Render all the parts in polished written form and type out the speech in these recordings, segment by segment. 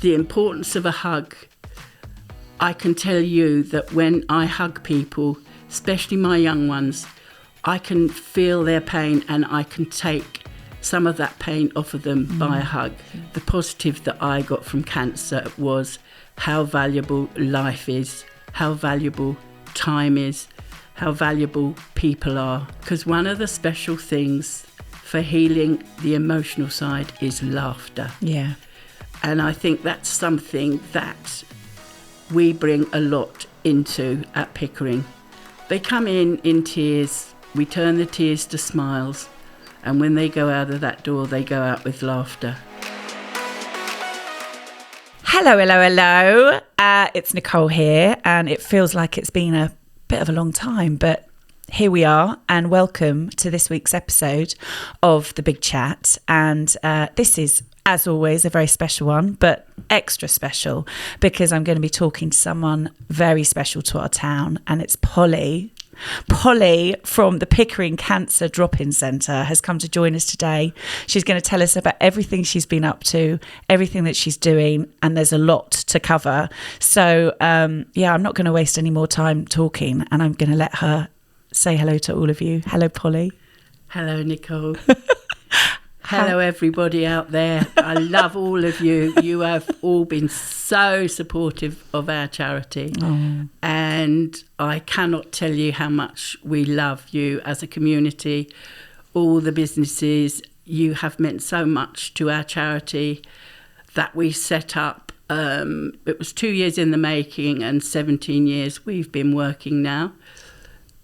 the importance of a hug, I can tell you that when I hug people, especially my young ones, I can feel their pain and I can take some of that pain off of them by a hug. The positive that I got from cancer was how valuable life is, how valuable time is, how valuable people are. Because one of the special things for healing the emotional side is laughter. Yeah. And I think that's something that we bring a lot into at Pickering. They come in tears, we turn the tears to smiles, and when they go out of that door, they go out with laughter. Hello. It's Nicole here, and it feels like it's been a bit of a long time, but here we are, and welcome to this week's episode of the Big Chat. And this is, as always, a very special one, but extra special because I'm going to be talking to someone very special to our town, and it's Polly. Polly from the Pickering Cancer Drop-in Centre has come to join us today. She's going to tell us about everything she's been up to, everything that she's doing, and there's a lot to cover. So, I'm not going to waste any more time talking, and I'm going to let her say hello to all of you. Hello, Polly. Hello, Nicole. Hello, everybody out there. I love all of you. You have all been so supportive of our charity. Oh. And I cannot tell you how much we love you as a community. All the businesses, you have meant so much to our charity that we set up. It was 2 years in the making and 17 years we've been working now.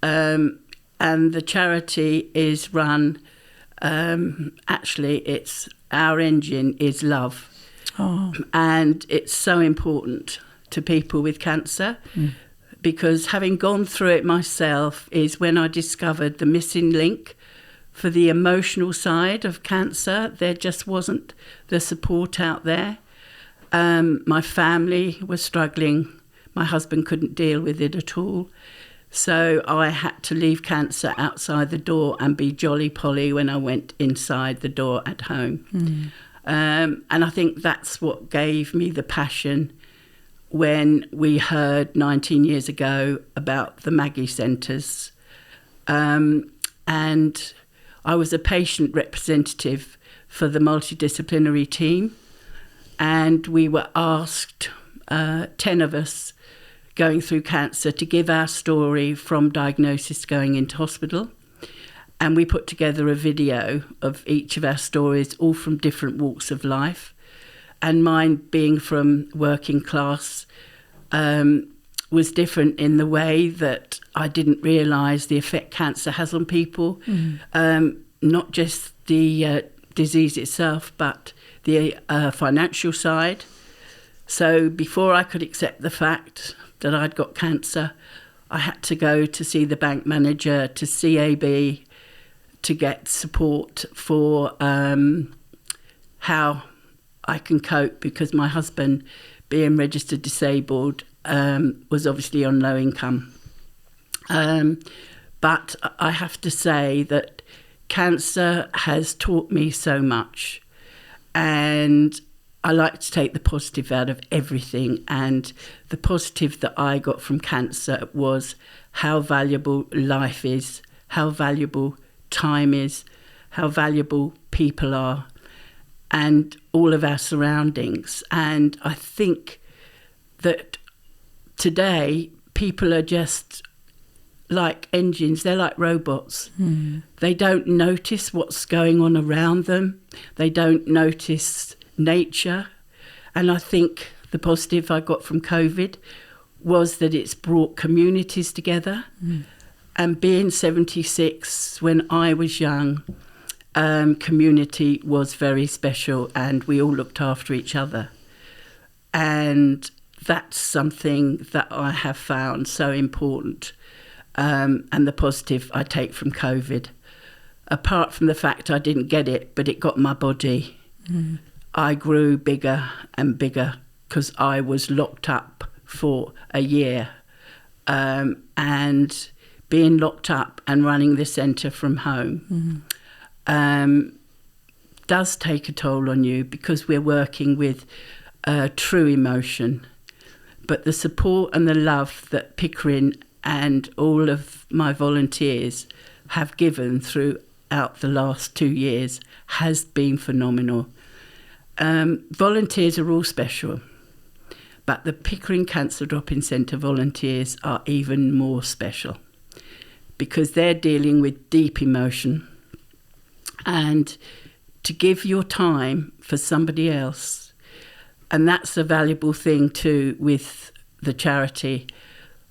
And the charity is run... it's our engine is love. Oh. And it's so important to people with cancer because having gone through it myself is when I discovered the missing link for the emotional side of cancer. There just wasn't the support out there. My family was struggling. My husband couldn't deal with it at all. So I had to leave cancer outside the door and be jolly Polly when I went inside the door at home. And I think that's what gave me the passion when we heard 19 years ago about the Maggie Centres. And I was a patient representative for the multidisciplinary team. And we were asked, 10 of us, going through cancer, to give our story from diagnosis to going into hospital. And we put together a video of each of our stories, all from different walks of life. And mine, being from working class, was different in the way that I didn't realise the effect cancer has on people. Not just the disease itself, but the financial side. So before I could accept the fact that I'd got cancer, I had to go to see the bank manager, to CAB, to get support for how I can cope, because my husband, being registered disabled, was obviously on low income. But I have to say that cancer has taught me so much, and I like to take the positive out of everything, and the positive that I got from cancer was how valuable life is, how valuable time is, how valuable people are, and all of our surroundings. And I think that today people are just like engines, they're like robots. They don't notice what's going on around them, they don't notice nature. And I think the positive I got from COVID was that it's brought communities together. And being 76 when I was young, community was very special, and we all looked after each other. And that's something that I have found so important, and the positive I take from COVID, apart from the fact I didn't get it, but it got my body. I grew bigger and bigger because I was locked up for a year. And being locked up and running the centre from home does take a toll on you, because we're working with true emotion. But the support and the love that Pickering and all of my volunteers have given throughout the last 2 years has been phenomenal. Volunteers are all special, but the Pickering Cancer Drop-in Centre volunteers are even more special because they're dealing with deep emotion, and to give your time for somebody else. And that's a valuable thing too with the charity.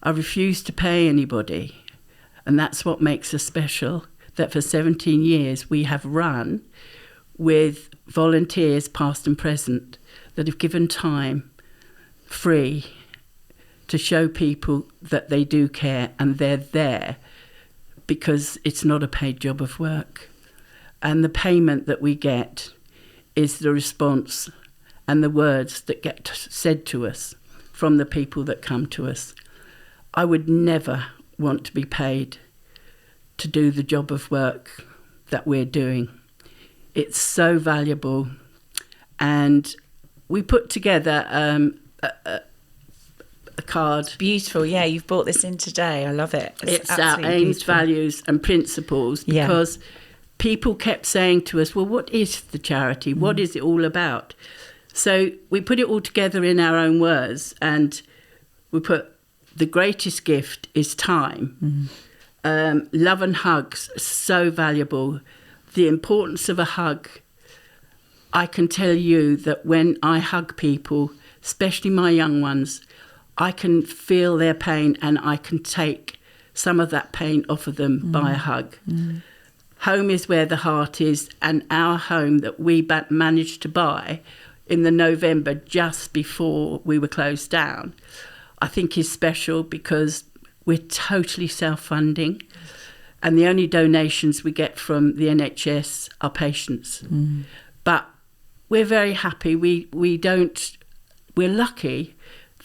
I refuse to pay anybody, and that's what makes us special, that for 17 years we have run with volunteers past and present that have given time free to show people that they do care and they're there, because it's not a paid job of work. And the payment that we get is the response and the words that get said to us from the people that come to us. I would never want to be paid to do the job of work that we're doing. It's so valuable. And we put together a card. Beautiful. Yeah, you've brought this in today. I love it. It's our aims, beautiful. values and principles, because people kept saying to us, well, what is the charity? What is it all about? So we put it all together in our own words, and we put the greatest gift is time. Love and hugs, so valuable. The importance of a hug. I can tell you that when I hug people, especially my young ones, I can feel their pain and I can take some of that pain off of them by a hug. Home is where the heart is, and our home that we managed to buy in the November just before we were closed down, I think is special because we're totally self-funding, and the only donations we get from the NHS are patients. But we're very happy. We're lucky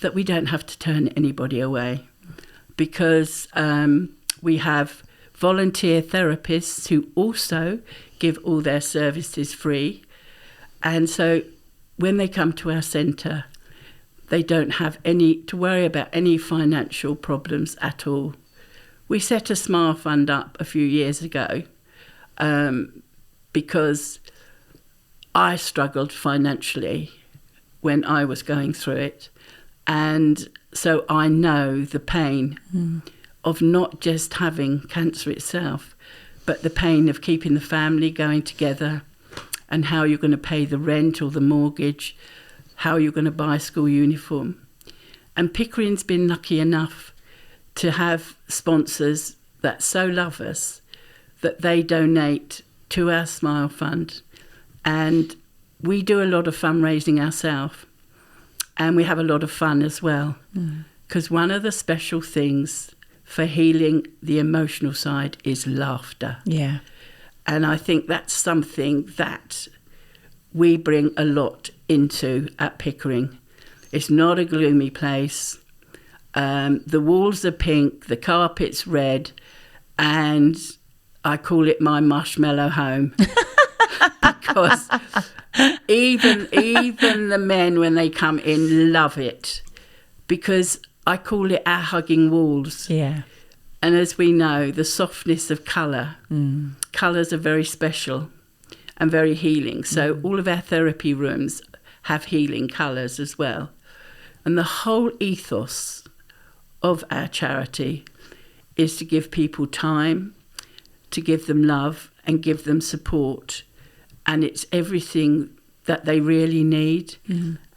that we don't have to turn anybody away, because we have volunteer therapists who also give all their services free. And so when they come to our centre, they don't have to worry about any financial problems at all. We set a Smile Fund up a few years ago because I struggled financially when I was going through it. And so I know the pain of not just having cancer itself, but the pain of keeping the family going together, and how you're going to pay the rent or the mortgage, how you're going to buy a school uniform. And Pickering's been lucky enough to have sponsors that so love us that they donate to our Smile Fund. And we do a lot of fundraising ourselves, and we have a lot of fun as well, because one of the special things for healing the emotional side is laughter. Yeah. And I think that's something that we bring a lot into at Pickering. It's not a gloomy place. The walls are pink, the carpet's red, and I call it my marshmallow home. Because even the men, when they come in, love it. Because I call it our hugging walls. Yeah. And as we know, the softness of colour. Colours are very special and very healing. So all of our therapy rooms have healing colours as well. And the whole ethos of our charity is to give people time, to give them love and give them support. And it's everything that they really need.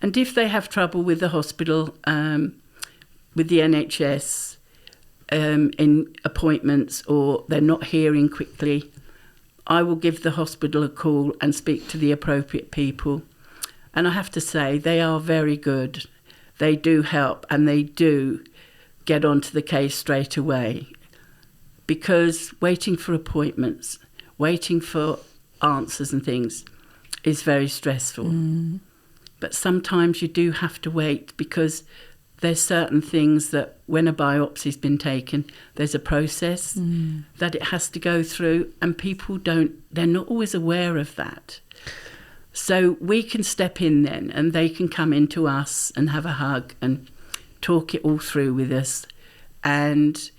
And if they have trouble with the hospital, with the NHS, in appointments, or they're not hearing quickly, I will give the hospital a call and speak to the appropriate people. And I have to say, they are very good. They do help, and they do get onto the case straight away. Because waiting for appointments, waiting for answers and things is very stressful. But sometimes you do have to wait, because there's certain things that when a biopsy's been taken, there's a process that it has to go through, and people they're not always aware of that. So we can step in then, and they can come into us and have a hug and talk it all through with us. And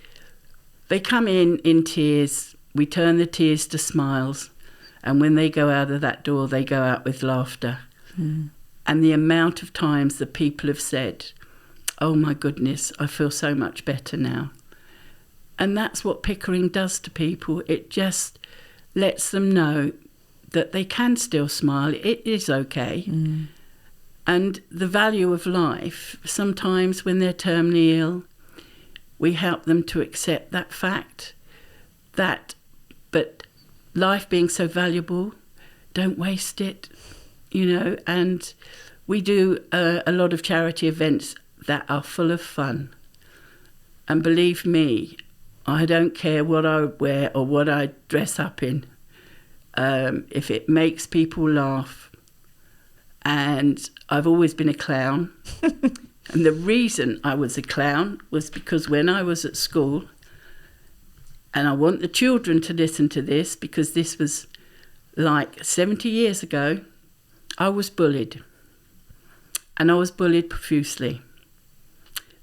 they come in tears. We turn the tears to smiles. And when they go out of that door, they go out with laughter. And the amount of times that people have said, oh my goodness, I feel so much better now. And that's what Pickering does to people. It just lets them know that they can still smile. It is okay. And the value of life, sometimes when they're terminally ill, we help them to accept that fact, but life being so valuable, don't waste it, and we do a lot of charity events that are full of fun. And believe me, I don't care what I wear or what I dress up in. If it makes people laugh, and I've always been a clown. And the reason I was a clown was because when I was at school, and I want the children to listen to this because this was like 70 years ago, I was bullied. And I was bullied profusely.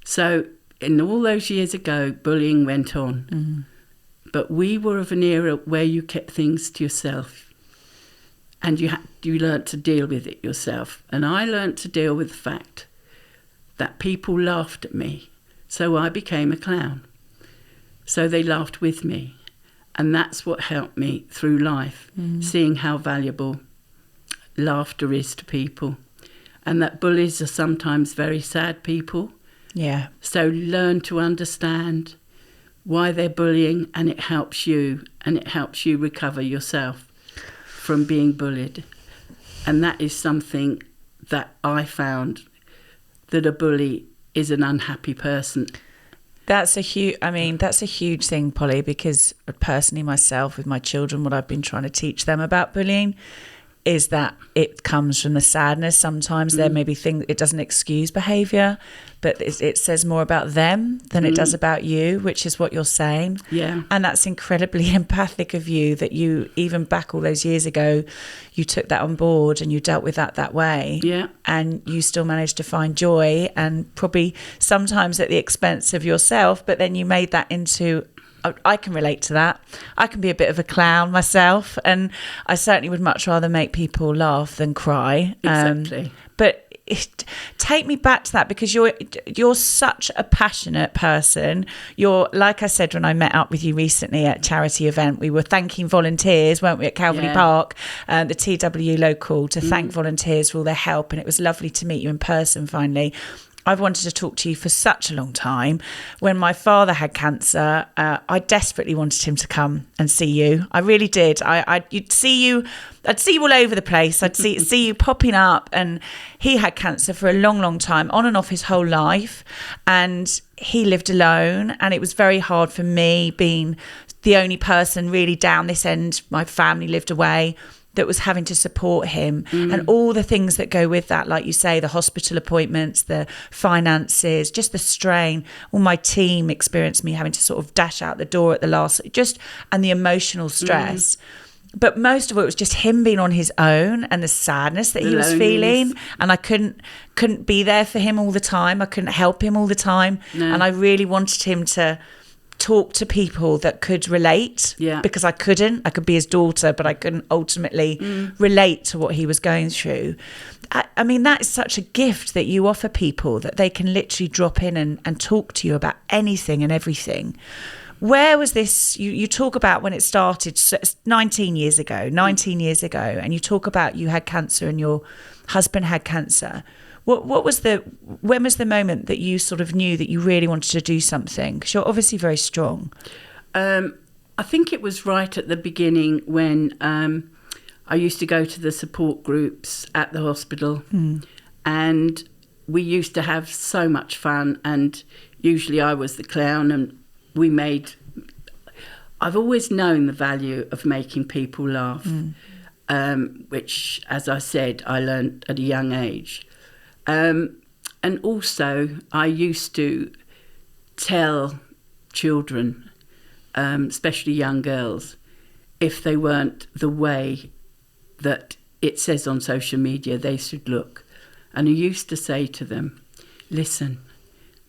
So in all those years ago, bullying went on. But we were of an era where you kept things to yourself. And you learnt to deal with it yourself. And I learnt to deal with the fact that people laughed at me. So I became a clown. So they laughed with me. And that's what helped me through life, seeing how valuable laughter is to people. And that bullies are sometimes very sad people. Yeah. So learn to understand why they're bullying, and it helps you recover yourself from being bullied. And that is something that I found, that a bully is an unhappy person. That's a huge thing, Polly, because personally myself, with my children, what I've been trying to teach them about bullying is that it comes from the sadness. Sometimes there may be things, it doesn't excuse behaviour, but it says more about them than it does about you, which is what you're saying. Yeah. And that's incredibly empathic of you, that you, even back all those years ago, you took that on board and you dealt with that way. Yeah. And you still managed to find joy, and probably sometimes at the expense of yourself, but then you made that into... I can relate to that. I can be a bit of a clown myself, and I certainly would much rather make people laugh than cry. Exactly. Take me back to that, because you're such a passionate person. You're, like I said when I met up with you recently at a charity event, we were thanking volunteers, weren't we, at Calvary Park, the TW local, to thank volunteers for all their help, and it was lovely to meet you in person finally. I've wanted to talk to you for such a long time. When my father had cancer, I desperately wanted him to come and see you. I really did. I'd see you all over the place. I'd see you popping up. And he had cancer for a long, long time, on and off his whole life. And he lived alone. And it was very hard for me, being the only person really down this end. My family lived away, that was having to support him, and all the things that go with that, like you say, the hospital appointments, the finances, just the strain. All my team experienced me having to sort of dash out the door at the last, and the emotional stress. But most of it was just him being on his own, and the sadness that he was feeling, and I couldn't be there for him all the time. I couldn't help him all the time. No. And I really wanted him to talk to people that could relate, because I could be his daughter, but I couldn't ultimately relate to what he was going through. I mean, that is such a gift that you offer people, that they can literally drop in and talk to you about anything and everything. Where was this? You talk about when it started 19 years ago, and you talk about you had cancer and your husband had cancer. When was the moment that you sort of knew that you really wanted to do something? Because you're obviously very strong. I think it was right at the beginning, when I used to go to the support groups at the hospital, and we used to have so much fun, and usually I was the clown, and I've always known the value of making people laugh, which, as I said, I learned at a young age. And also, I used to tell children, especially young girls, if they weren't the way that it says on social media they should look. And I used to say to them, listen,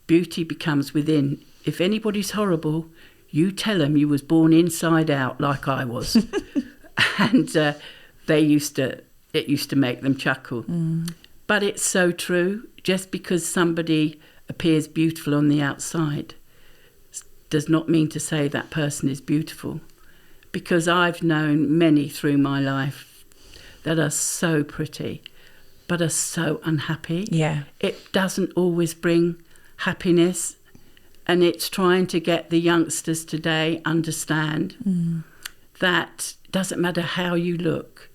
beauty becomes within. If anybody's horrible, you tell them you was born inside out like I was. And it used to make them chuckle. But it's so true. Just because somebody appears beautiful on the outside does not mean to say that person is beautiful. Because I've known many through my life that are so pretty, but are so unhappy. Yeah. It doesn't always bring happiness. And it's trying to get the youngsters today understand that it doesn't matter how you look.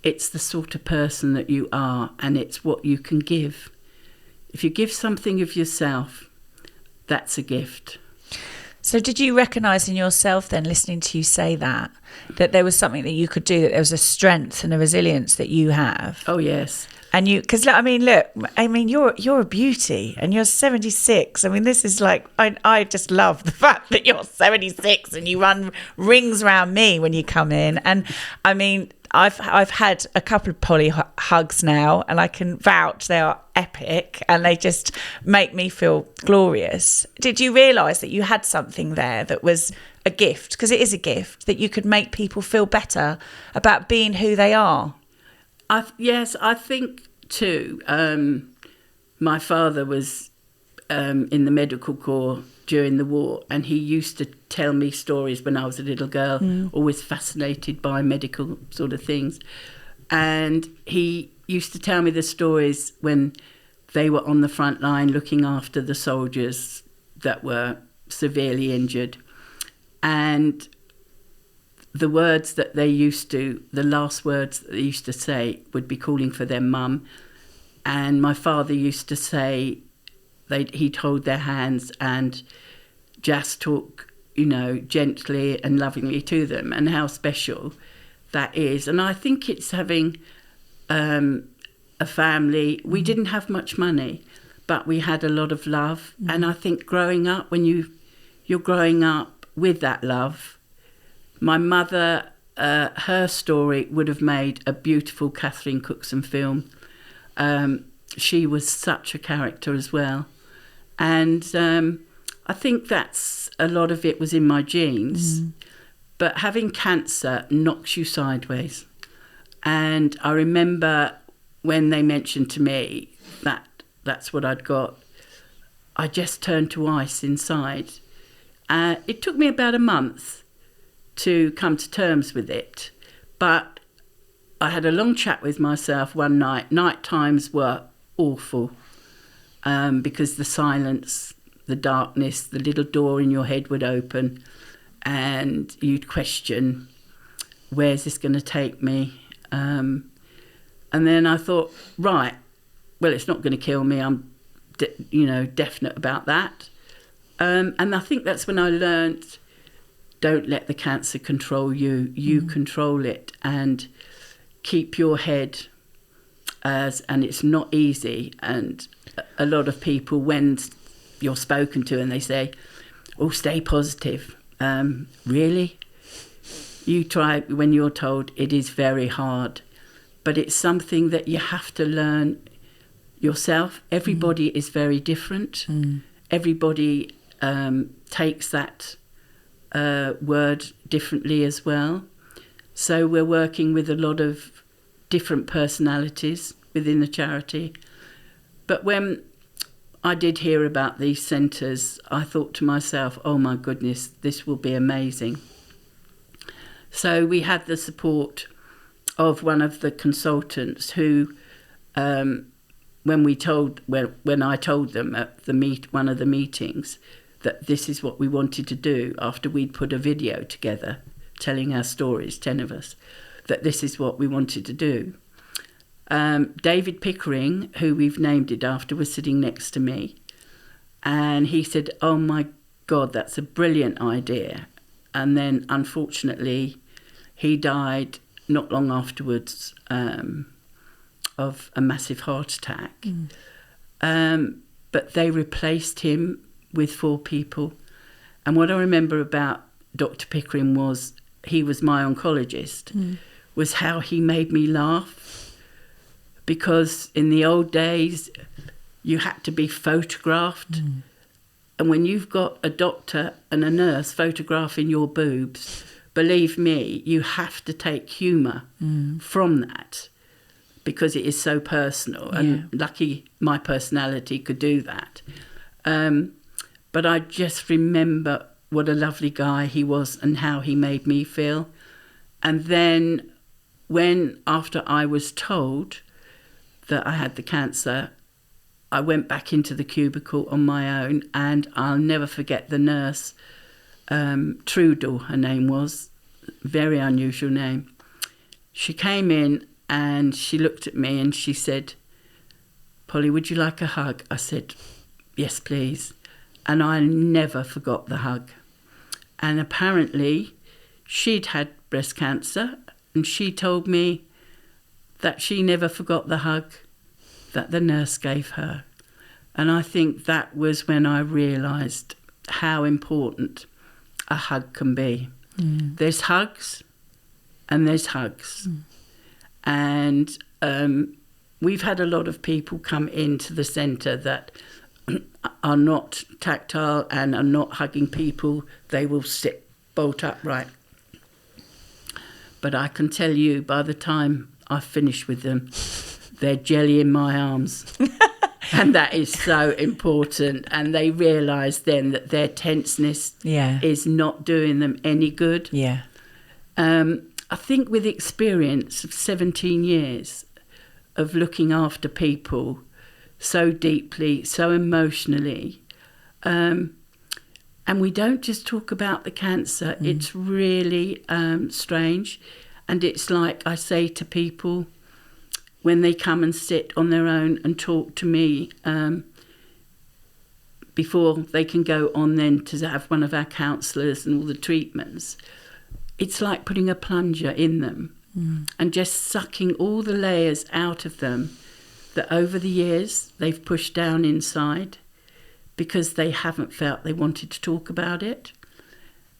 It's the sort of person that you are, and it's what you can give. If you give something of yourself, that's a gift. So did you recognise in yourself then, listening to you say that there was something that you could do, that there was a strength and a resilience that you have? Oh, yes. And you, because I mean, you're a beauty, and you're 76. I mean, this is like, I just love the fact that you're 76 and you run rings around me when you come in. And I mean, I've had a couple of Polly hugs now, and I can vouch they are epic, and they just make me feel glorious. Did you realise that you had something there that was a gift? Because it is a gift, that you could make people feel better about being who they are. Yes, I think too. My father was in the medical corps during the war, and he used to tell me stories when I was a little girl, always fascinated by medical sort of things. And he used to tell me the stories when they were on the front line looking after the soldiers that were severely injured. And the words that they used to, the last words that they used to say would be calling for their mum. And my father used to say he'd hold their hands and just talk, gently and lovingly to them, and how special that is. And I think it's having a family. We didn't have much money, but we had a lot of love. And I think growing up, when you're growing up with that love, my mother, her story would have made a beautiful Catherine Cookson film. She was such a character as well. And I think that's a lot of it was in my genes. But having cancer knocks you sideways. And I remember when they mentioned to me that that's what I'd got, I just turned to ice inside. It took me about a month to come to terms with it, but I had a long chat with myself one night. Night times were awful because the silence, the darkness, the little door in your head would open, and you'd question, where's this going to take me? And then I thought, right, well, it's not going to kill me. I'm definite about that. And I think that's when I learned, don't let the cancer control you. You control it, and keep your head and it's not easy. And a lot of people, when you're spoken to and they say, oh, stay positive. Really? You try when you're told it is very hard, but it's something that you have to learn yourself. Everybody is very different. Everybody takes that word differently as well. So we're working with a lot of different personalities within the charity. But when I did hear about these centres, I thought to myself, oh my goodness, this will be amazing. So we had the support of one of the consultants who, when I told them at one of the meetings that this is what we wanted to do, after we'd put a video together telling our stories, 10 of us, that this is what we wanted to do. David Pickering, who we've named it after, was sitting next to me, and he said, oh my God, that's a brilliant idea. And then unfortunately he died not long afterwards of a massive heart attack. But they replaced him with 4 people. And what I remember about Dr. Pickering was he was my oncologist. was how he made me laugh, because in the old days you had to be photographed, and when you've got a doctor and a nurse photographing your boobs, believe me, you have to take humour from that, because it is so personal, and lucky my personality could do that. But I just remember what a lovely guy he was and how he made me feel. And then when, after I was told that I had the cancer, I went back into the cubicle on my own, and I'll never forget the nurse, Trudel, her name was, very unusual name. She came in and she looked at me and she said, "Polly, would you like a hug?" I said, "Yes, please." And I never forgot the hug. And apparently she'd had breast cancer, and she told me that she never forgot the hug that the nurse gave her. And I think that was when I realised how important a hug can be. There's hugs and there's hugs. And we've had a lot of people come into the centre that are not tactile and are not hugging people. They will sit bolt upright. But I can tell you, by the time I finish with them, they're jelly in my arms. And that is so important. And they realise then that their tenseness is not doing them any good. I think with experience of 17 years of looking after people so deeply, so emotionally, and we don't just talk about the cancer, it's really strange. And it's like I say to people when they come and sit on their own and talk to me, before they can go on then to have one of our counsellors and all the treatments, it's like putting a plunger in them and just sucking all the layers out of them that over the years they've pushed down inside because they haven't felt they wanted to talk about it.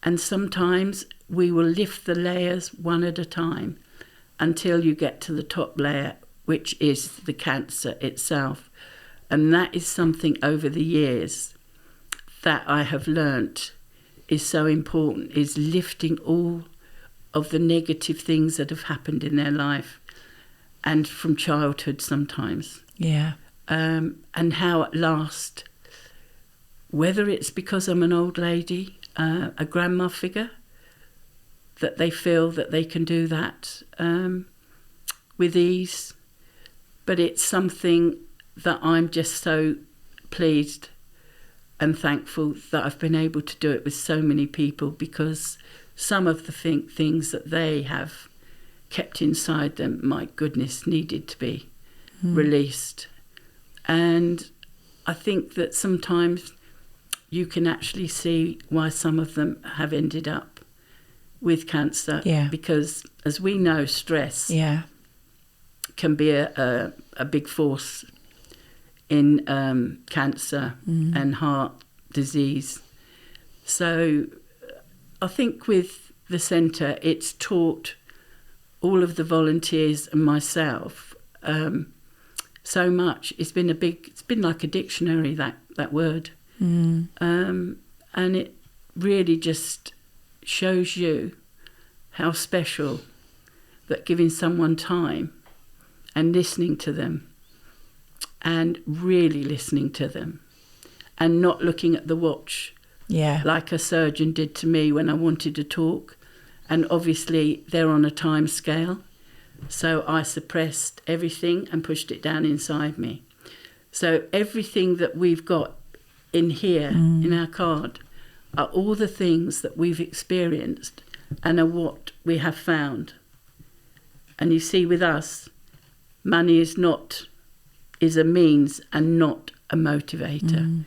And sometimes we will lift the layers one at a time until you get to the top layer, which is the cancer itself. And that is something over the years that I have learnt is so important, is lifting all of the negative things that have happened in their life, and from childhood sometimes. And how at last, whether it's because I'm an old lady, a grandma figure, that they feel that they can do that with ease. But it's something that I'm just so pleased and thankful that I've been able to do it with so many people, because some of the things that they have kept inside them, my goodness, needed to be released. And I think that sometimes you can actually see why some of them have ended up with cancer, because as we know, stress can be a big force in cancer and heart disease. So I think with the centre, it's taught all of the volunteers and myself so much. It's been like a dictionary, that word. And it really just shows you how special that giving someone time and listening to them, and really listening to them, and not looking at the watch like a surgeon did to me when I wanted to talk. And obviously they're on a time scale, so I suppressed everything and pushed it down inside me. So everything that we've got in here, in our card, are all the things that we've experienced and are what we have found. And you see, with us, money is a means and not a motivator.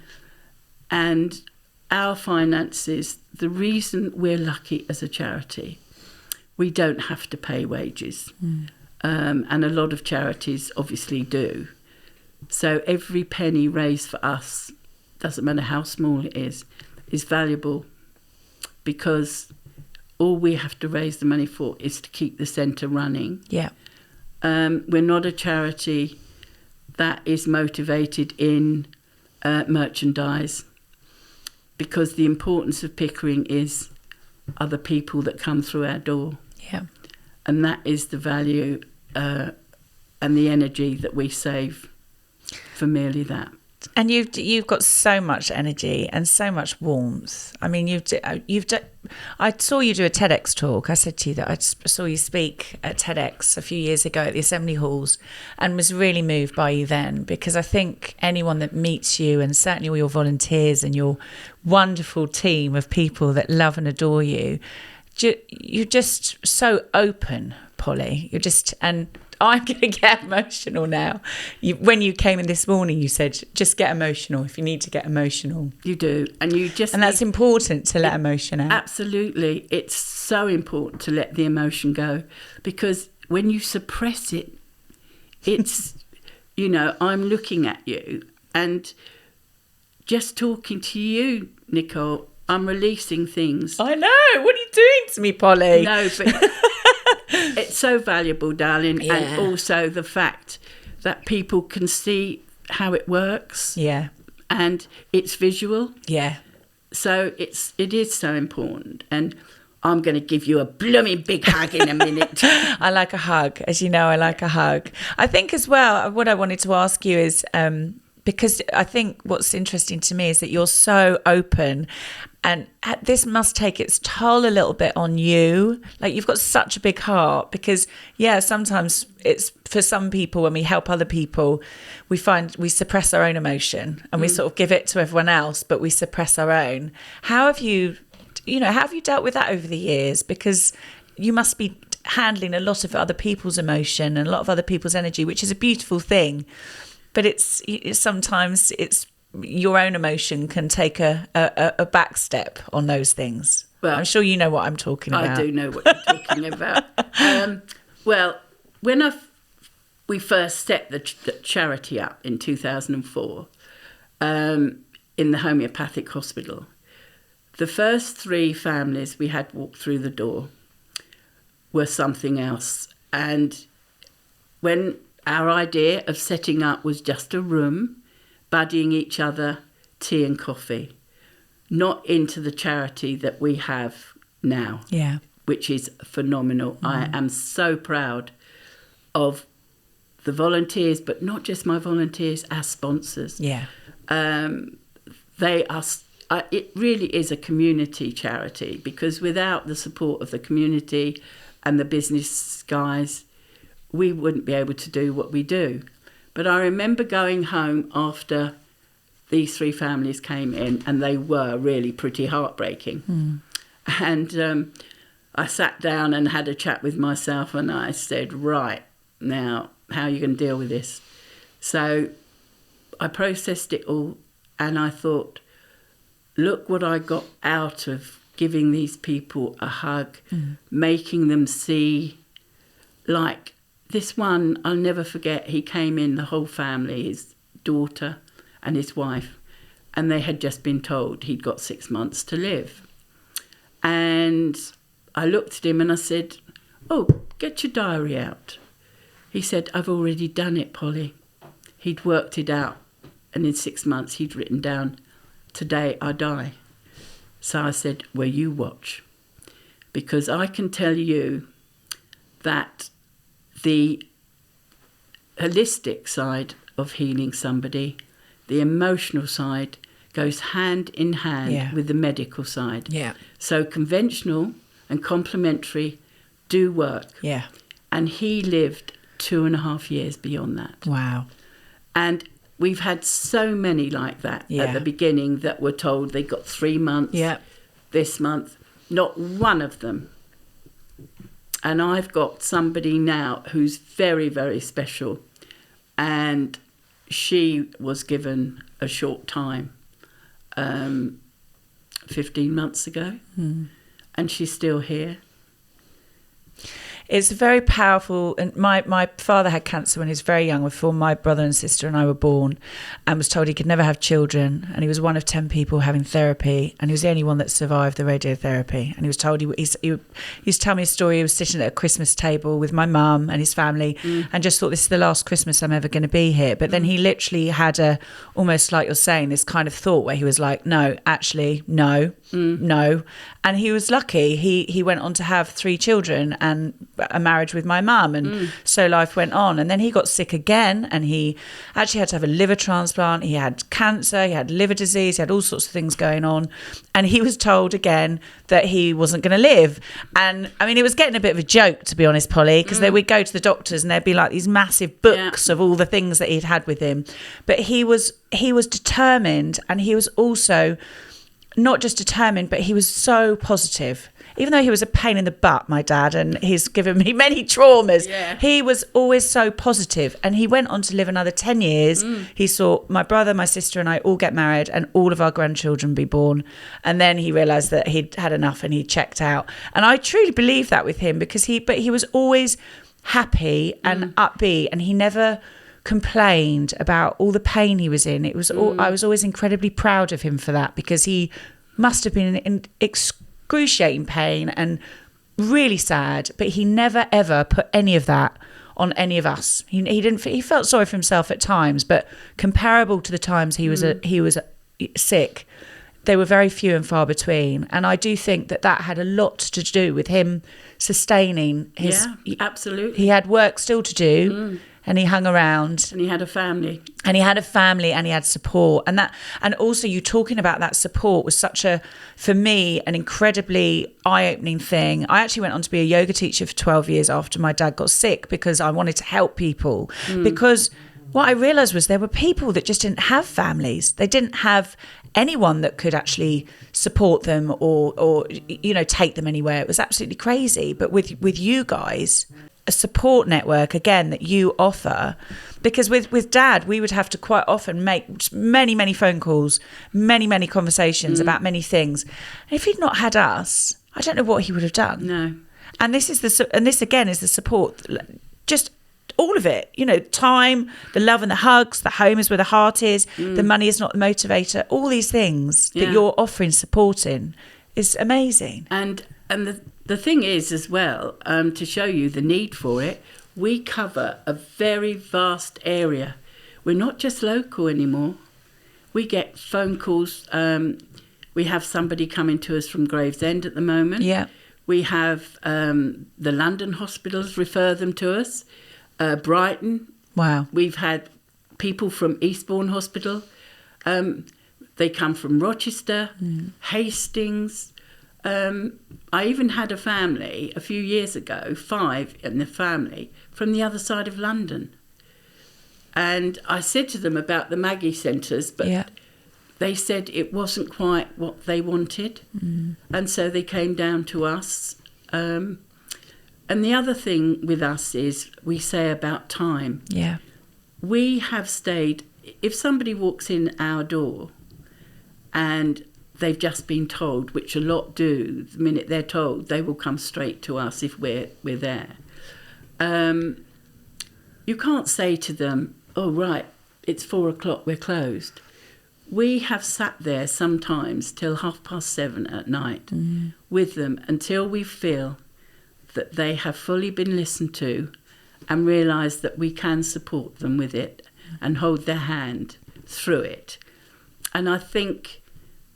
And our finances, the reason we're lucky as a charity, we don't have to pay wages. And a lot of charities obviously do. So every penny raised for us, doesn't matter how small it is valuable, because all we have to raise the money for is to keep the centre running. Yeah. We're not a charity that is motivated in merchandise, because the importance of Pickering are the people that come through our door. Yeah. And that is the value and the energy that we save for merely that. And you've got so much energy and so much warmth. I mean, I saw you do a TEDx talk. I said to you that I saw you speak at TEDx a few years ago at the Assembly Halls, and was really moved by you then, because I think anyone that meets you, and certainly all your volunteers and your wonderful team of people that love and adore you, you're just so open, Polly. You're just, and I'm going to get emotional now. When you came in this morning, you said, just get emotional if you need to get emotional. You do. And that's important to let emotion out. Absolutely. It's so important to let the emotion go, because when you suppress it, it's, I'm looking at you, and just talking to you, Nicole, I'm releasing things. I know. What are you doing to me, Polly? No, but it's so valuable, darling. Yeah. And also the fact that people can see how it works. Yeah. And it's visual. Yeah. So it is so important. And I'm going to give you a blooming big hug in a minute. I like a hug. As you know, I like a hug. I think as well, what I wanted to ask you is, because I think what's interesting to me is that you're so open, and this must take its toll a little bit on you. Like, you've got such a big heart, because, sometimes it's, for some people, when we help other people, we find we suppress our own emotion and we sort of give it to everyone else, but we suppress our own. How have you dealt with that over the years? Because you must be handling a lot of other people's emotion and a lot of other people's energy, which is a beautiful thing. But it's sometimes your own emotion can take a back step on those things. Well, I'm sure you know what I'm talking about. I do know what you're talking about. Well, when we first set the charity up in 2004 in the homeopathic hospital, the first 3 families we had walked through the door were something else. And when our idea of setting up was just a room, buddying each other, tea and coffee, not into the charity that we have now, which is phenomenal. I am so proud of the volunteers, but not just my volunteers, our sponsors. Yeah. They are. It really is a community charity, because without the support of the community and the business guys, we wouldn't be able to do what we do. But I remember going home after these 3 families came in, and they were really pretty heartbreaking. And I sat down and had a chat with myself, and I said, right, now, how are you going to deal with this? So I processed it all, and I thought, look what I got out of giving these people a hug, making them see, like, this one, I'll never forget, he came in, the whole family, his daughter and his wife, and they had just been told he'd got 6 months to live. And I looked at him and I said, oh, get your diary out. He said, I've already done it, Polly. He'd worked it out, and in 6 months he'd written down, today I die. So I said, well, you watch. Because I can tell you that the holistic side of healing somebody, the emotional side, goes hand in hand with the medical side. Yeah. So conventional and complementary do work. Yeah. And he lived 2.5 years beyond that. Wow. And we've had so many like that at the beginning that were told they got 3 months this month. Not one of them. And I've got somebody now who's very, very special. And she was given a short time, 15 months ago. And she's still here. It's very powerful. And my father had cancer when he was very young, before my brother and sister and I were born, and was told he could never have children. And he was one of 10 people having therapy, and he was the only one that survived the radiotherapy. And he was told, he used to tell me a story. He was sitting at a Christmas table with my mum and his family, and just thought, this is the last Christmas I'm ever going to be here. But then he literally had almost like you're saying, this kind of thought where he was like, no, actually, no. And he was lucky. He went on to have 3 children and a marriage with my mum, and so life went on. And then he got sick again, and he actually had to have a liver transplant. He had cancer, he had liver disease, he had all sorts of things going on, and he was told again that he wasn't going to live. And I mean, it was getting a bit of a joke, to be honest, Polly, because we'd go to the doctors and there'd be like these massive books of all the things that he'd had with him. But he was determined, and he was also not just determined, but he was so positive. Even though he was a pain in the butt, my dad, and he's given me many traumas, he was always so positive. And he went on to live another 10 years. He saw my brother, my sister and I all get married and all of our grandchildren be born. And then he realised that he'd had enough and he checked out. And I truly believe that with him, because he was always happy and upbeat, and he never complained about all the pain he was in. It was I was always incredibly proud of him for that, because he must have been in excruciating pain and really sad, but he never ever put any of that on any of us. He felt sorry for himself at times, but comparable to the times he was sick, they were very few and far between. And I do think that had a lot to do with him sustaining his... Yeah, absolutely. He had work still to do, and he hung around. And he had a family. And he had support. And also you talking about that support was such for me, an incredibly eye-opening thing. I actually went on to be a yoga teacher for 12 years after my dad got sick, because I wanted to help people. Because what I realised was there were people that just didn't have families. They didn't have anyone that could actually support them or take them anywhere. It was absolutely crazy. But with you guys, a support network, again, that you offer, because with Dad, we would have to quite often make many, many phone calls, many, many conversations about many things. And if he'd not had us, I don't know what he would have done. No. And this again is the support, just all of it, time, the love and the hugs, the home is where the heart is, the money is not the motivator, all these things that you're offering, supporting, is amazing. And the thing is as well, to show you the need for it, we cover a very vast area. We're not just local anymore. We get phone calls. We have somebody coming to us from Gravesend at the moment. Yeah. We have the London hospitals refer them to us. Brighton. Wow. We've had people from Eastbourne Hospital. They come from Rochester, Hastings. I even had a family a few years ago, 5 in the family, from the other side of London. And I said to them about the Maggie centres, but they said it wasn't quite what they wanted. And so they came down to us. And the other thing with us is we say about time. Yeah. We have stayed, if somebody walks in our door and they've just been told, which a lot do, the minute they're told, they will come straight to us if we're there. You can't say to them, oh, right, it's 4:00, we're closed. We have sat there sometimes till 7:30 at night with them until we feel that they have fully been listened to and realise that we can support them with it and hold their hand through it. And I think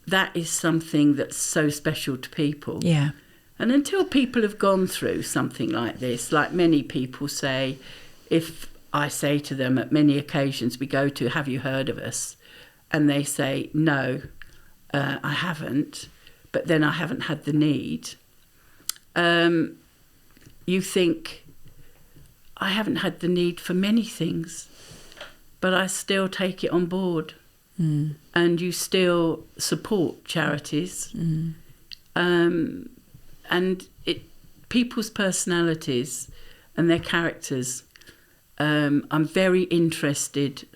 that is something that's so special to people. Yeah. And until people have gone through something like this, like many people say, if I say to them at many occasions we go to, have you heard of us? And they say, no, I haven't, but then I haven't had the need. You think, I haven't had the need for many things, but I still take it on board. And you still support charities. And people's personalities and their characters. I'm very interested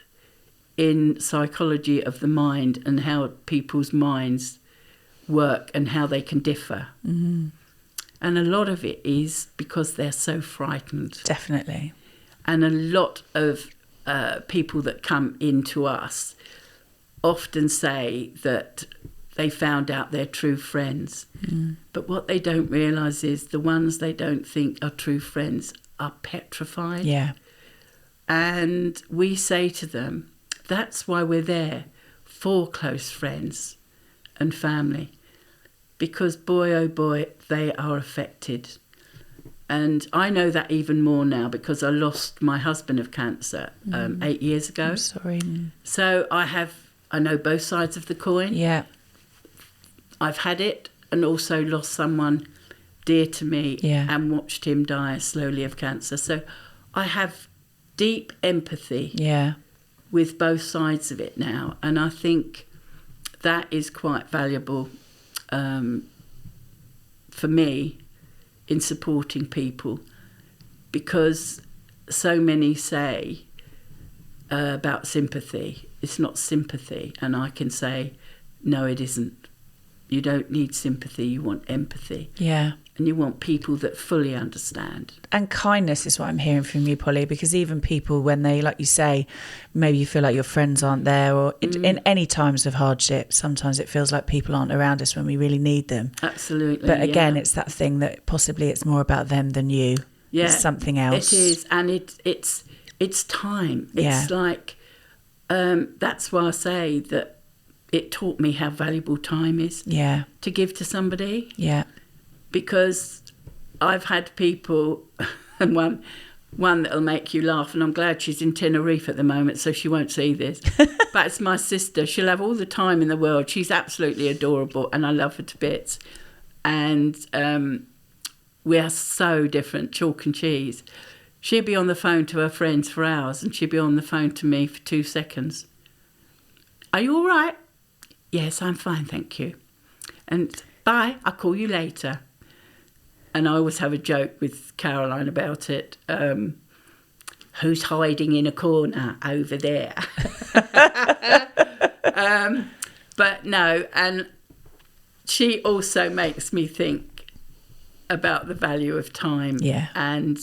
in psychology of the mind and how people's minds work and how they can differ. And a lot of it is because they're so frightened. Definitely. And a lot of people that come into us often say that they found out they're true friends. But what they don't realise is the ones they don't think are true friends are petrified. Yeah. And we say to them, that's why we're there for close friends and family. Because boy, oh boy, they are affected. And I know that even more now because I lost my husband of cancer 8 years ago. I'm sorry. So I know both sides of the coin. Yeah. I've had it and also lost someone dear to me and watched him die slowly of cancer. So I have deep empathy with both sides of it now. And I think that is quite valuable for me in supporting people, because so many say about sympathy, it's not sympathy, and I can say, no, it isn't. You don't need sympathy, you want empathy. Yeah. And you want people that fully understand. And kindness is what I'm hearing from you, Polly, because even people, when they, like you say, maybe you feel like your friends aren't there, or in any times of hardship, sometimes it feels like people aren't around us when we really need them. Absolutely. But again, it's that thing that possibly it's more about them than you. Yeah. It's something else. It is. And it's time. It's like, that's why I say that it taught me how valuable time is to give to somebody. Yeah. Because I've had people, and one that'll make you laugh, and I'm glad she's in Tenerife at the moment, so she won't see this. But it's my sister. She'll have all the time in the world. She's absolutely adorable, and I love her to bits. And we are so different, chalk and cheese. She'd be on the phone to her friends for hours, and she'd be on the phone to me for 2 seconds. Are you all right? Yes, I'm fine, thank you. And bye, I'll call you later. And I always have a joke with Caroline about it. Who's hiding in a corner over there? But no, and she also makes me think about the value of time. Yeah. And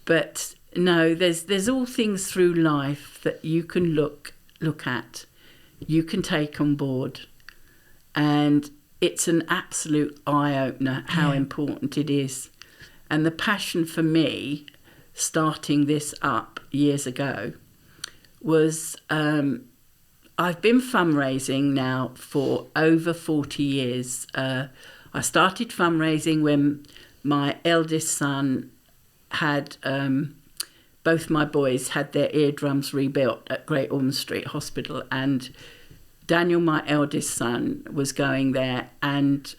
but no, there's all things through life that you can look at, you can take on board, and it's an absolute eye-opener how important it is. And the passion for me, starting this up years ago, was I've been fundraising now for over 40 years. I started fundraising when my eldest son had, both my boys had their eardrums rebuilt at Great Ormond Street Hospital, and Daniel, my eldest son, was going there, and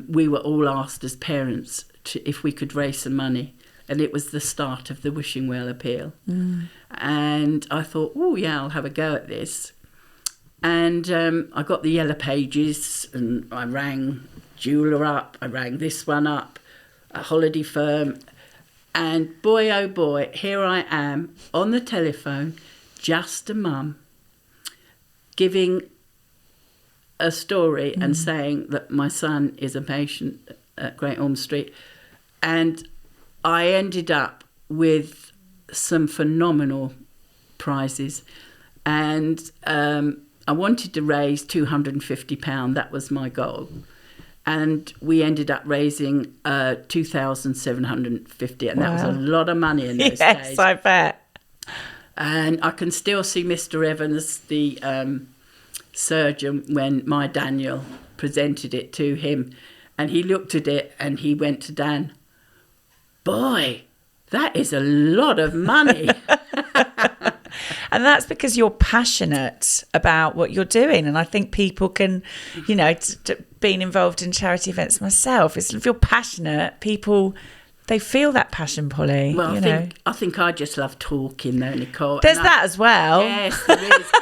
we were all asked as parents if we could raise some money, and it was the start of the Wishing Well appeal. And I thought, oh yeah, I'll have a go at this. And I got the yellow pages, and I rang jeweller up, I rang this one up, a holiday firm, and boy oh boy, here I am on the telephone, just a mum, giving a story and saying that my son is a patient at Great Ormond Street. And I ended up with some phenomenal prizes. And I wanted to raise £250. That was my goal. And we ended up raising 2,750. And that was a lot of money in those days. Yes, I bet. And I can still see Mr. Evans, the surgeon, when my Daniel presented it to him. And he looked at it and he went to Dan, boy, that is a lot of money. And that's because you're passionate about what you're doing. And I think people can, you know, being involved in charity events myself, if you're passionate, people... They feel that passion, Polly. Well, I think I just love talking, though, Nicole. There's that as well. Yes, there is.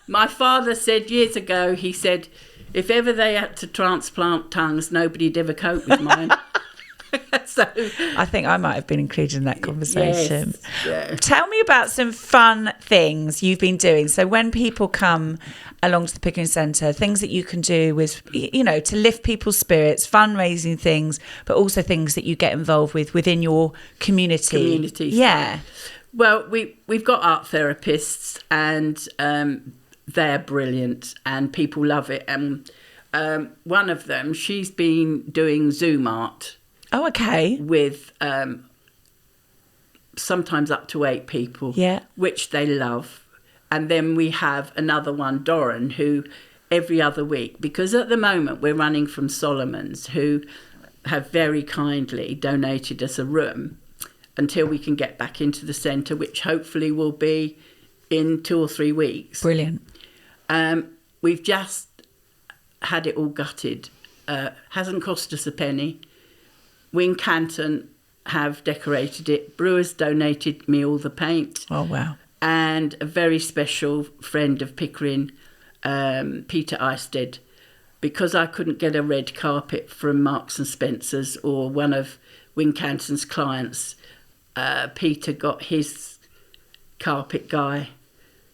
My father said years ago, he said, if ever they had to transplant tongues, nobody'd ever cope with mine. So I think I might have been included in that conversation. Yes, yeah. Tell me about some fun things you've been doing. So when people come along to the Pickering Centre, things that you can do with, to lift people's spirits, fundraising things, but also things that you get involved with within your community. Yeah. Well, we've got art therapists, and they're brilliant, and people love it. And one of them, she's been doing Zoom art. Oh, okay. With sometimes up to 8 people, which they love. And then we have another one, Doran, who every other week, because at the moment we're running from Solomon's, who have very kindly donated us a room until we can get back into the centre, which hopefully will be in 2 or 3 weeks. Brilliant. We've just had it all gutted. Hasn't cost us a penny. Wincanton have decorated it. Brewers donated me all the paint. Oh, wow. And a very special friend of Pickering, Peter Eisted, because I couldn't get a red carpet from Marks and Spencer's or one of Wincanton's clients, Peter got his carpet guy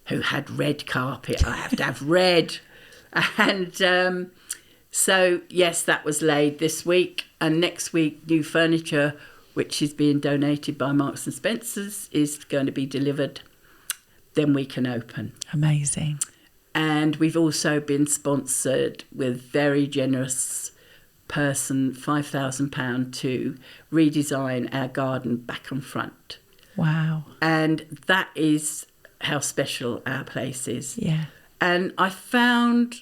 who had red carpet. I have to have red. And so, yes, that was laid this week. And next week, new furniture, which is being donated by Marks and Spencer's, is going to be delivered. Then we can open. Amazing. And we've also been sponsored with very generous person, £5,000 to redesign our garden back and front. Wow. And that is how special our place is. Yeah. And I found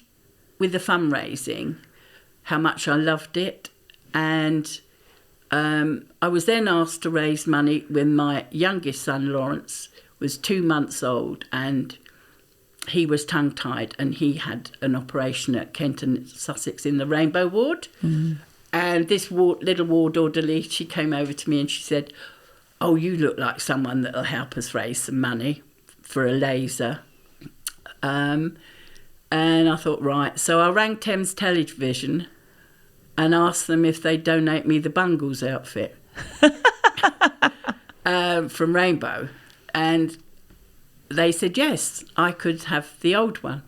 with the fundraising how much I loved it. And I was then asked to raise money when my youngest son, Lawrence, was 2 months old, and he was tongue-tied, and he had an operation at Kent and Sussex in the Rainbow Ward. Mm. And this little ward orderly, she came over to me and she said, "Oh, you look like someone that'll help us raise some money for a laser." And I thought, right. So I rang Thames Television and asked them if they'd donate me the Bungles outfit from Rainbow. And they said, yes, I could have the old one.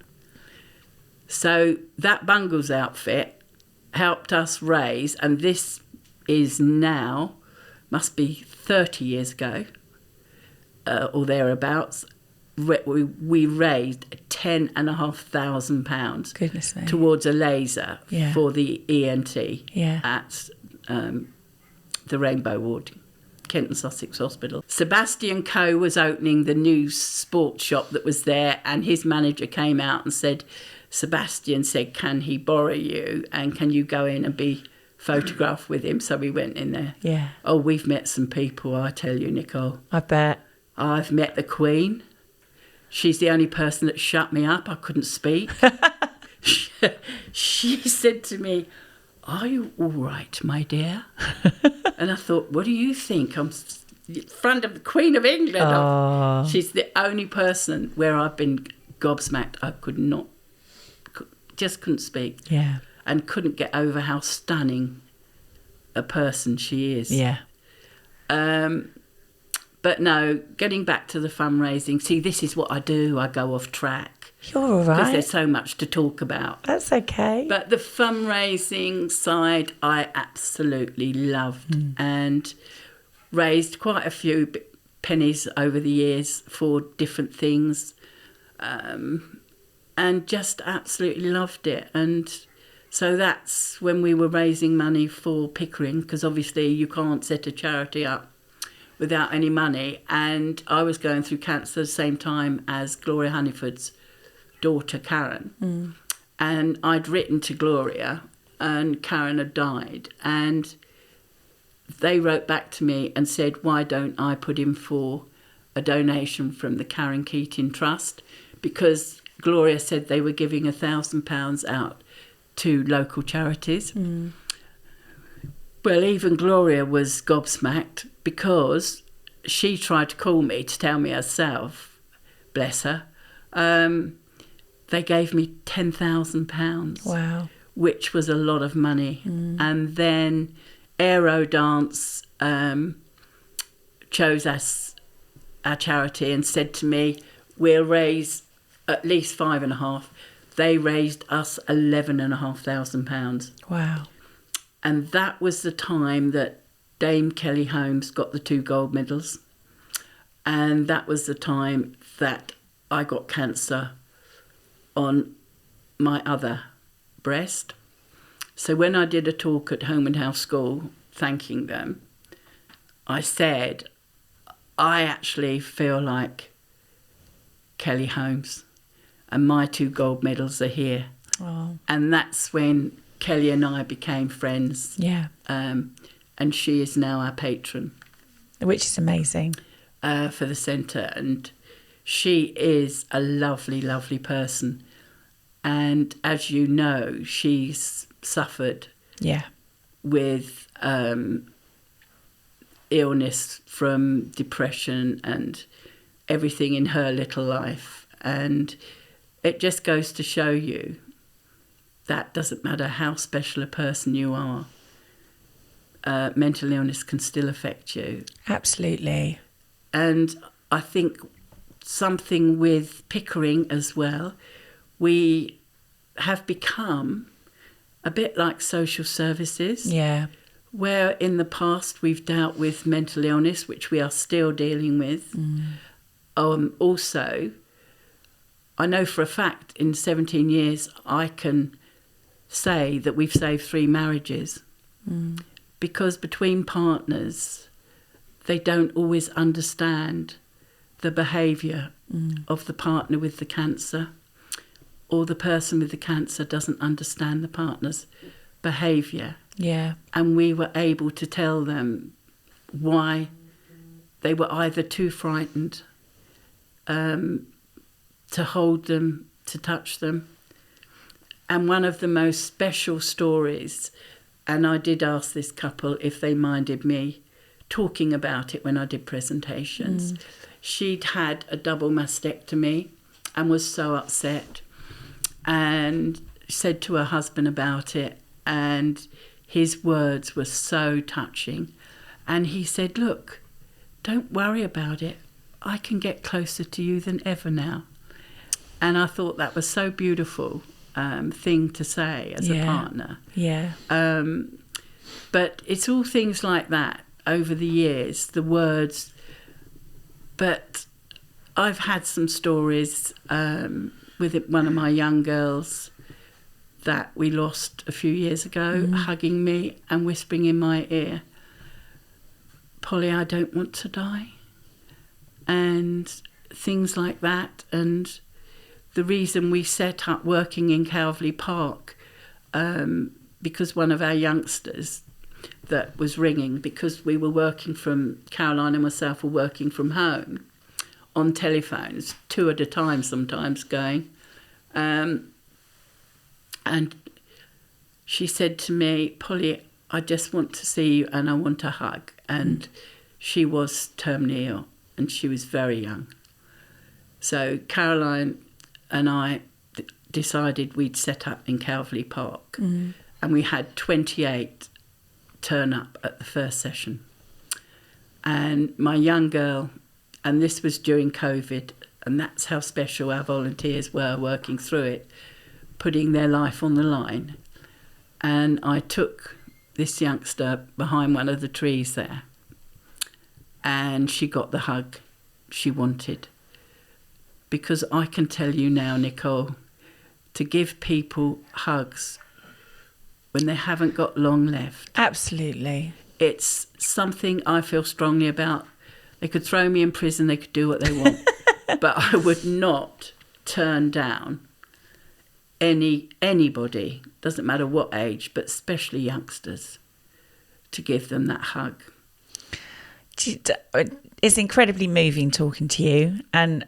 So that Bungles outfit helped us raise, and this is now, must be 30 years ago, or thereabouts, we raised £10,500 Goodness me. towards a laser for the ENT at the Rainbow Ward, Kent and Sussex Hospital. Sebastian Coe was opening the new sports shop that was there, and his manager came out and said, Sebastian said, can he borrow you and can you go in and be photographed with him? So we went in there. Yeah. Oh, we've met some people, I tell you, Nicole. I bet. I've met the Queen. She's the only person that shut me up. I couldn't speak. She said to me, "Are you all right, my dear?" And I thought, what do you think? I'm in front of the Queen of England. Oh. She's the only person where I've been gobsmacked. I just couldn't speak. Yeah. And couldn't get over how stunning a person she is. Yeah. But no, getting back to the fundraising, see, this is what I do. I go off track. You're all right. Because there's so much to talk about. That's okay. But the fundraising side, I absolutely loved and raised quite a few pennies over the years for different things, and just absolutely loved it. And so that's when we were raising money for Pickering, because obviously you can't set a charity up without any money. And I was going through cancer at the same time as Gloria Honeyford's daughter, Karen. Mm. And I'd written to Gloria, and Karen had died. And they wrote back to me and said, why don't I put in for a donation from the Karen Keating Trust? Because Gloria said they were giving £1,000 out to local charities. Mm. Well, even Gloria was gobsmacked, because she tried to call me to tell me herself, bless her. They gave me £10,000. Wow. Which was a lot of money. Mm. And then Aero Dance chose us, our charity, and said to me, we'll raise at least £5,500. They raised us £11,500. Wow. And that was the time that Dame Kelly Holmes got the 2 gold medals. And that was the time that I got cancer on my other breast. So when I did a talk at Home and House School thanking them, I said, I actually feel like Kelly Holmes, and my 2 gold medals are here. Oh. And that's when Kelly and I became friends. Yeah. And she is now our patron. Which is amazing. For the centre. And she is a lovely, lovely person. And as you know, she's suffered with illness from depression and everything in her little life. And it just goes to show you that doesn't matter how special a person you are, mental illness can still affect you. Absolutely. And I think something with Pickering as well, we have become a bit like social services. Yeah. Where in the past we've dealt with mental illness, which we are still dealing with. Also, I know for a fact in 17 years I can say that we've saved 3 marriages. Because between partners, they don't always understand the behaviour of the partner with the cancer, or the person with the cancer doesn't understand the partner's behaviour. Yeah. And we were able to tell them why they were either too frightened to hold them, to touch them. And one of the most special stories, and I did ask this couple if they minded me talking about it when I did presentations. She'd had a double mastectomy and was so upset, and said to her husband about it, and his words were so touching. And he said, look, don't worry about it. I can get closer to you than ever now. And I thought that was so beautiful thing to say as a partner. Yeah. But it's all things like that over the years, the words. But I've had some stories with one of my young girls that we lost a few years ago, hugging me and whispering in my ear, Polly, I don't want to die. And things like that. And the reason we set up working in Calverley Park, because one of our youngsters that was ringing, because we were working from, Caroline and myself were working from home on telephones, 2 at a time sometimes going. And she said to me, Polly, I just want to see you and I want a hug. And she was terminally ill and she was very young. So Caroline and I decided we'd set up in Calverley Park. And we had 28 turn up at the first session. And my young girl, and this was during COVID, and that's how special our volunteers were working through it, putting their life on the line. And I took this youngster behind one of the trees there, and she got the hug she wanted. Because I can tell you now, Nicole, to give people hugs when they haven't got long left. Absolutely. It's something I feel strongly about. They could throw me in prison, they could do what they want, but I would not turn down anybody, doesn't matter what age, but especially youngsters, to give them that hug. It's incredibly moving talking to you, and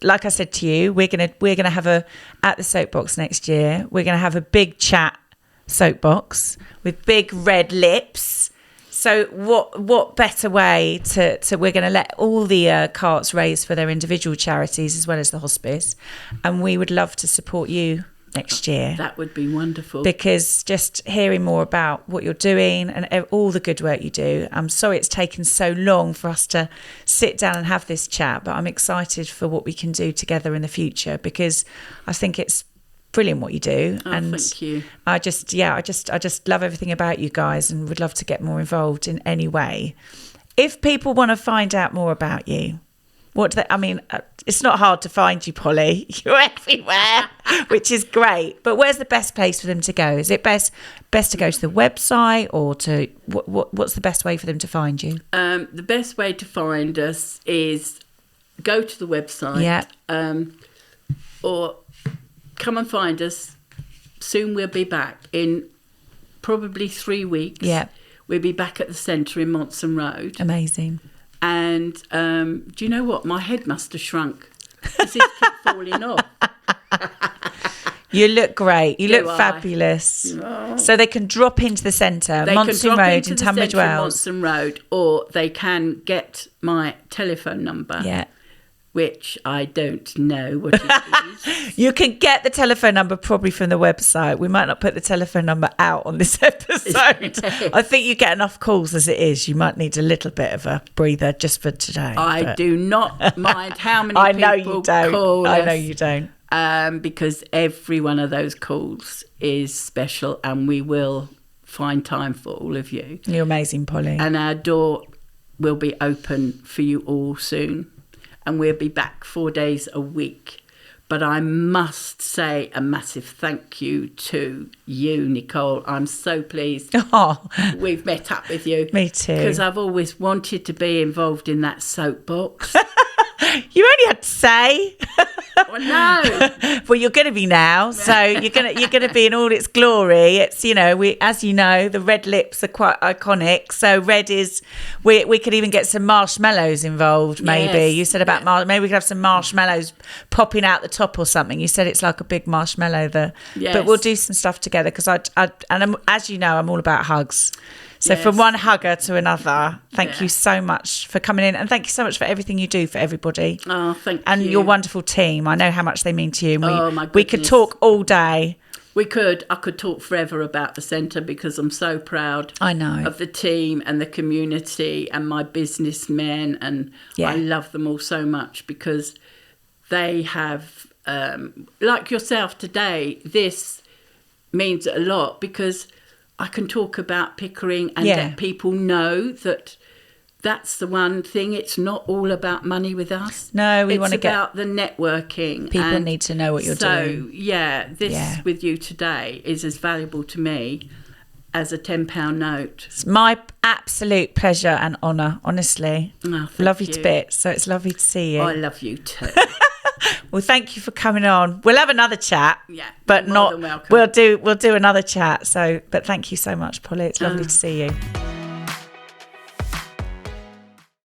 like I said to you, we're gonna have at the soapbox next year. We're gonna have a big chat soapbox with big red lips. So what better way to we're going to let all the carts raise for their individual charities as well as the hospice, and we would love to support you next year. That would be wonderful. Because just hearing more about what you're doing and all the good work you do. I'm sorry it's taken so long for us to sit down and have this chat, but I'm excited for what we can do together in the future, because I think it's brilliant what you do. And thank you. I just love everything about you guys, and would love to get more involved in any way. If people want to find out more about you, it's not hard to find you, Polly. You're everywhere, which is great. But where's the best place for them to go? Is it best to go to the website, or to what's the best way for them to find you? The best way to find us is go to the website. Yeah. Or come and find us. Soon we'll be back in probably 3 weeks. Yeah. We'll be back at the centre in Monson Road. Amazing. And do you know what? My head must have shrunk. This is keep falling off. You look great. You look fabulous. Oh. So they can drop into the centre, Monson Road in Tunbridge Wells. Monson Road, or they can get my telephone number. Yeah. Which I don't know what it is. You can get the telephone number probably from the website. We might not put the telephone number out on this episode. I think you get enough calls as it is. You might need a little bit of a breather just for today. I do not mind how many I know people you don't. call us. I know you don't. Because every one of those calls is special, and we will find time for all of you. You're amazing, Polly. And our door will be open for you all soon. And we'll be back 4 days a week. But I must say a massive thank you to you, Nicole. I'm so pleased we've met up with you. Me too. Because I've always wanted to be involved in that soapbox. You only had to say. Well, no. Well, you're going to be now, so you're going to be in all its glory. It's, as you know, the red lips are quite iconic. So red is, we could even get some marshmallows involved. Maybe you said about maybe we could have some marshmallows popping out the top or something. You said it's like a big marshmallow there. Yes. But we'll do some stuff together, because as you know, I'm all about hugs. So from one hugger to another, thank you so much for coming in, and thank you so much for everything you do for everybody. Oh, thank you. And your wonderful team. I know how much they mean to you. And we could talk all day. We could. I could talk forever about the centre, because I'm so proud of the team and the community and my businessmen, and I love them all so much, because they have, like yourself today, this means a lot, because I can talk about Pickering and let people know that that's the one thing. It's not all about money with us. No, we want to get... It's about the networking. People need to know what you're doing. So, this with you today is as valuable to me as a £10 note. It's my absolute pleasure and honour, honestly. Oh, love you to bits, so it's lovely to see you. I love you too. Well, thank you for coming on. We'll have another chat. Yeah, but more than welcome. We'll do another chat. But thank you so much, Polly. It's lovely to see you.